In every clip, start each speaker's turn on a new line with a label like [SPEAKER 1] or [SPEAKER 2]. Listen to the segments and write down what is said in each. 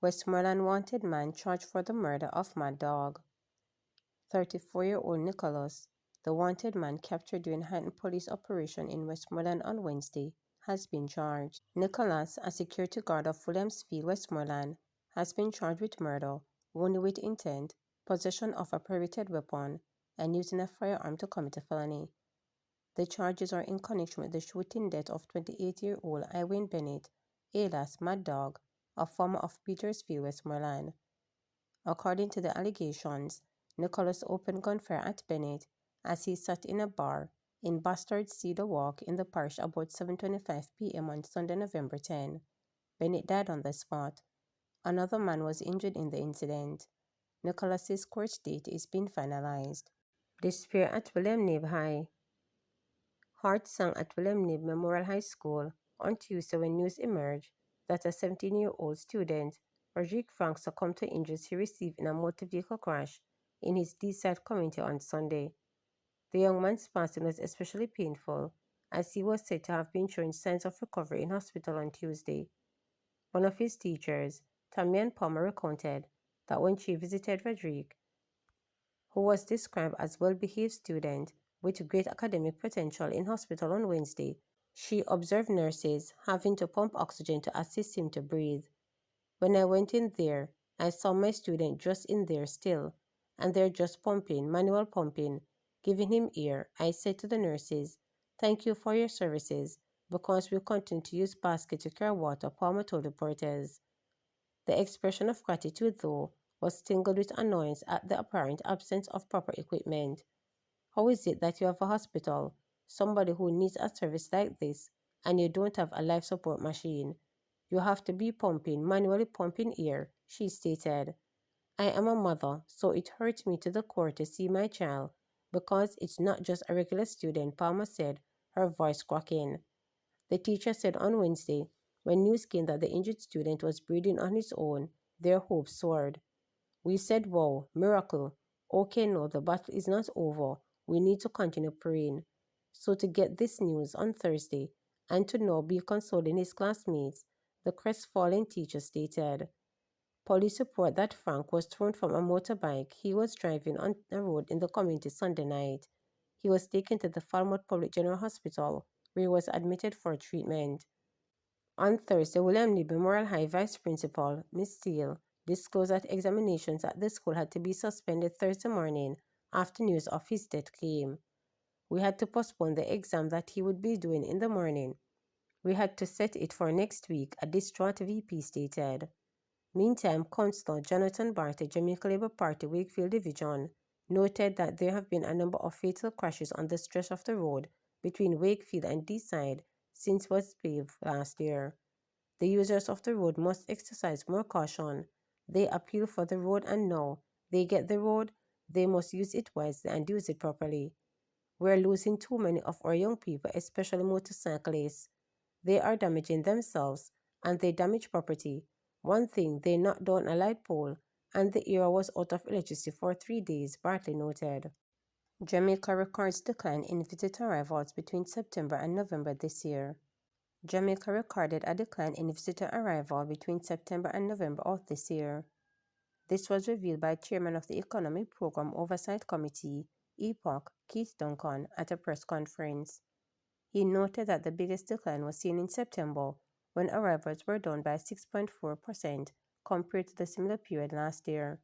[SPEAKER 1] Westmoreland wanted man charged for the murder of Mad Dog. 34-year-old Nicholas, the wanted man captured during heightened police operation in Westmoreland on Wednesday, has been charged. Nicholas, a security guard of Williamsfield, Westmoreland, has been charged with murder, wounding with intent, possession of a prohibited weapon, and using a firearm to commit a felony. The charges are in connection with the shooting death of 28-year-old Iwayne Bennett, alias Mad Dog, a former of Petersfield, Westmoreland. According to the allegations, Nicholas opened gunfire at Bennett as he sat in a bar in Bastard Cedar Walk in the parish about 7:25 p.m. on Sunday, November 10. Bennett died on the spot. Another man was injured in the incident. Nicholas's court date is being finalized. Despair at William Knibb High. Heart sang at William Knibb Memorial High School on Tuesday when news emerged that a 17-year-old student, Roderick Frank, succumbed to injuries he received in a motor vehicle crash in his D-side community on Sunday. The young man's passing was especially painful, as he was said to have been showing signs of recovery in hospital on Tuesday. One of his teachers, Tamian Palmer, recounted that when she visited Roderick, who was described as a well-behaved student with great academic potential, in hospital on Wednesday, she observed nurses having to pump oxygen to assist him to breathe. When I went in there, I saw my student just in there still, and they're just pumping, manual pumping, giving him air. I said to the nurses, "Thank you for your services, because we'll continue to use baskets to carry water," Palmer told reporters. The expression of gratitude, though, was tingled with annoyance at the apparent absence of proper equipment. How is it that you have a hospital, somebody who needs a service like this, and you don't have a life support machine? You have to be pumping, manually pumping air, she stated. I am a mother, so it hurts me to the core to see my child, because it's not just a regular student, Palmer said, her voice cracking. The teacher said on Wednesday, when news came that the injured student was breathing on his own, their hopes soared. We said, "Wow, miracle. Okay, no, the battle is not over. We need to continue praying." So to get this news on Thursday, and to now be consoling his classmates, the crestfallen teacher stated. Police report that Frank was thrown from a motorbike he was driving on a road in the community Sunday night. He was taken to the Falmouth Public General Hospital, where he was admitted for treatment. On Thursday, William Knibb Memorial High Vice Principal, Ms. Steele, disclosed that examinations at the school had to be suspended Thursday morning after news of his death came. We had to postpone the exam that he would be doing in the morning. We had to set it for next week, a distraught VP stated. Meantime, Councillor Jonathan Barty, Jamaica Labour Party Wakefield Division, noted that there have been a number of fatal crashes on the stretch of the road between Wakefield and D-side since it was paved last year. The users of the road must exercise more caution. They appeal for the road, and now they get the road, they must use it wisely and use it properly. We're losing too many of our young people, especially motorcyclists. They are damaging themselves, and they damage property. One thing, they knocked down a light pole, and the area was out of electricity for 3 days, Bartley noted. Jamaica records decline in visitor arrivals between September and November this year. Jamaica recorded a decline in visitor arrival between September and November of this year. This was revealed by Chairman of the Economic Program Oversight Committee, EPOC, Keith Duncan, at a press conference. He noted that the biggest decline was seen in September, when arrivals were down by 6.4% compared to the similar period last year.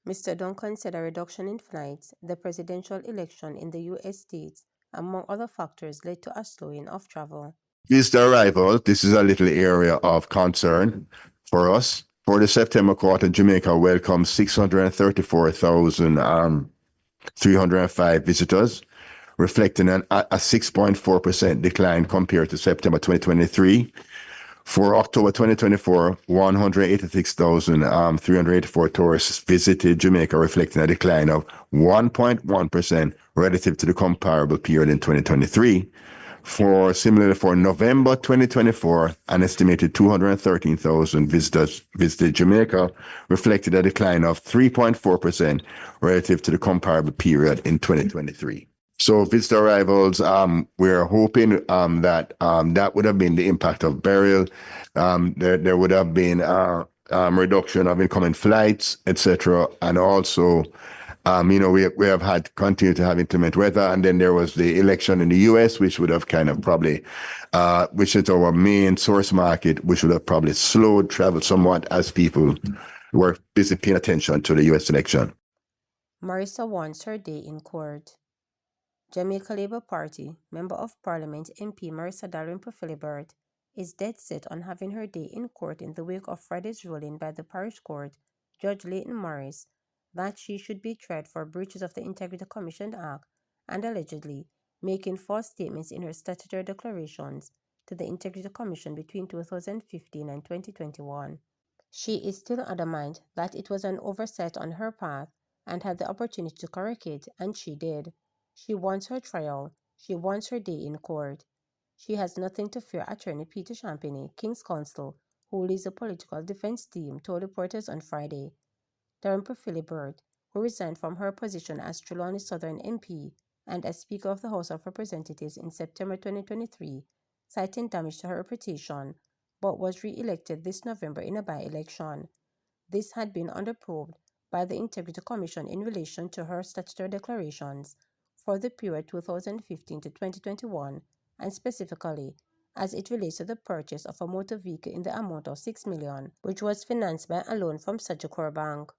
[SPEAKER 1] Mr. Duncan said a reduction in flights, the presidential election in the U.S. states, among other factors, led to a slowing of travel.
[SPEAKER 2] Visitor arrival, this is a little area of concern for us. For the September quarter, Jamaica welcomed 634,305 visitors, reflecting a 6.4% decline compared to September 2023. For October 2024, 186,384 tourists visited Jamaica, reflecting a decline of 1.1% relative to the comparable period in 2023. Similarly, for November 2024, an estimated 213,000 visitors visited Jamaica, reflected a decline of 3.4% relative to the comparable period in 2023. So visitor arrivals, we're hoping that would have been the impact of burial. There would have been reduction of incoming flights, etc., and also we have had continued to have inclement weather, and then there was the election in the US, which would have kind of probably, which is our main source market, which would have probably slowed travel somewhat as people were busy paying attention to the US election.
[SPEAKER 1] Marissa wants her day in court. Jamaica Labour Party Member of Parliament MP Marissa Dalrymple-Philibert is dead set on having her day in court in the wake of Friday's ruling by the parish court, Judge Leighton Morris, that she should be tried for breaches of the Integrity Commission Act and allegedly making false statements in her statutory declarations to the Integrity Commission between 2015 and 2021. She is still adamant that it was an oversight on her part and had the opportunity to correct it, and she did. She wants her trial. She wants her day in court. She has nothing to fear, Attorney Peter Champagny, King's Counsel, who leads the political defense team, told reporters on Friday. Dalrymple-Philibert, who resigned from her position as Trelawney Southern MP and as Speaker of the House of Representatives in September 2023, citing damage to her reputation, but was re-elected this November in a by-election. This had been underprobed by the Integrity Commission in relation to her statutory declarations for the period 2015 to 2021, and specifically as it relates to the purchase of a motor vehicle in the amount of $6 million, which was financed by a loan from Sagicor Bank.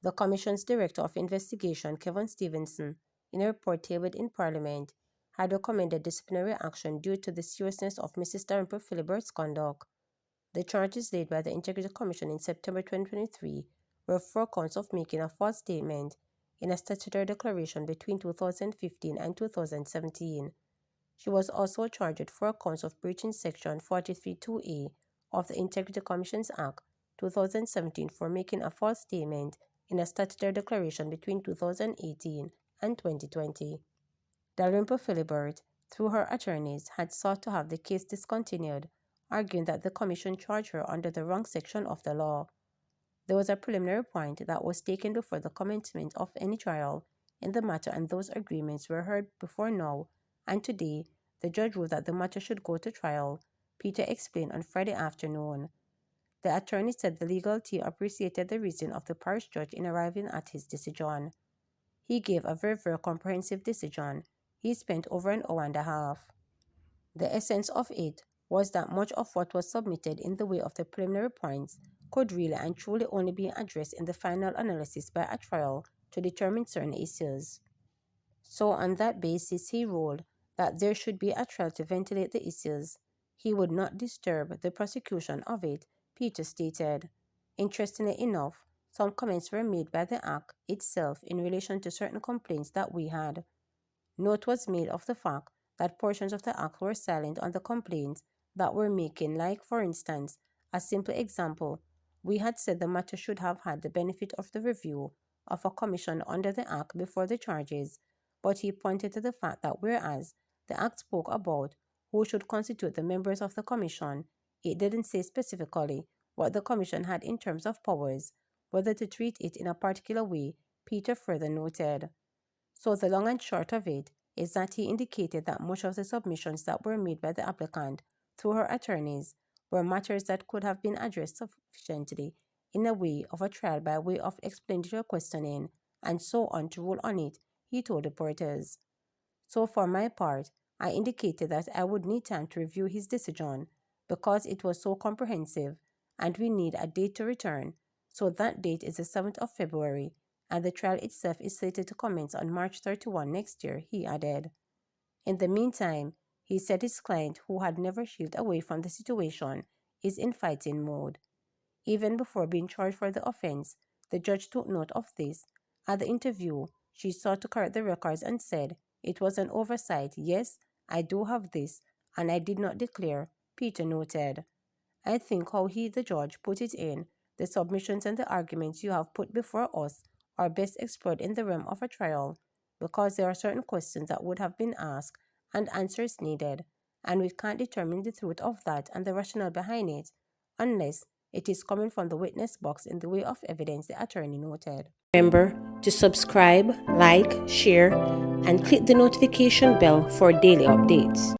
[SPEAKER 1] The Commission's Director of Investigation, Kevin Stevenson, in a report tabled in Parliament, had recommended disciplinary action due to the seriousness of Mrs. Dalrymple-Philibert's conduct. The charges laid by the Integrity Commission in September 2023 were 4 counts of making a false statement in a statutory declaration between 2015 and 2017. She was also charged with 4 counts of breaching Section 43(2)(a) of the Integrity Commissions Act 2017 for making a false statement in a statutory declaration between 2018 and 2020. Dalrymple-Philibert, through her attorneys, had sought to have the case discontinued, arguing that the Commission charged her under the wrong section of the law. There was a preliminary point that was taken before the commencement of any trial in the matter, and those agreements were heard before now, and today the judge ruled that the matter should go to trial, Peter explained on Friday afternoon. The attorney said the legal team appreciated the reason of the parish judge in arriving at his decision. He gave a very comprehensive decision. He spent over an hour and a half. The essence of it was that much of what was submitted in the way of the preliminary points could really and truly only be addressed in the final analysis by a trial to determine certain issues. So on that basis, he ruled that there should be a trial to ventilate the issues. He would not disturb the prosecution of it, Peter stated. Interestingly enough, some comments were made by the Act itself in relation to certain complaints that we had. Note was made of the fact that portions of the Act were silent on the complaints that were making, like, for instance, a simple example, we had said the matter should have had the benefit of the review of a commission under the Act before the charges, but he pointed to the fact that whereas the Act spoke about who should constitute the members of the commission, it didn't say specifically what the commission had in terms of powers, whether to treat it in a particular way, Peter further noted. So the long and short of it is that he indicated that much of the submissions that were made by the applicant through her attorneys were matters that could have been addressed sufficiently in a way of a trial by way of explanatory questioning and so on to rule on it, he told reporters. So for my part, I indicated that I would need time to review his decision because it was so comprehensive and we need a date to return. So that date is the 7th of February and the trial itself is slated to commence on March 31 next year, he added. In the meantime, he said his client, who had never shied away from the situation, is in fighting mode. Even before being charged for the offense, the judge took note of this. At the interview, she sought to correct the records and said, "It was an oversight. Yes, I do have this, and I did not declare," Peter noted. "I think how he, the judge, put it in, the submissions and the arguments you have put before us are best explored in the realm of a trial, because there are certain questions that would have been asked and answers needed, and we can't determine the truth of that and the rationale behind it unless it is coming from the witness box in the way of evidence, the attorney noted. Remember to subscribe, like, share, and click the notification bell for daily updates.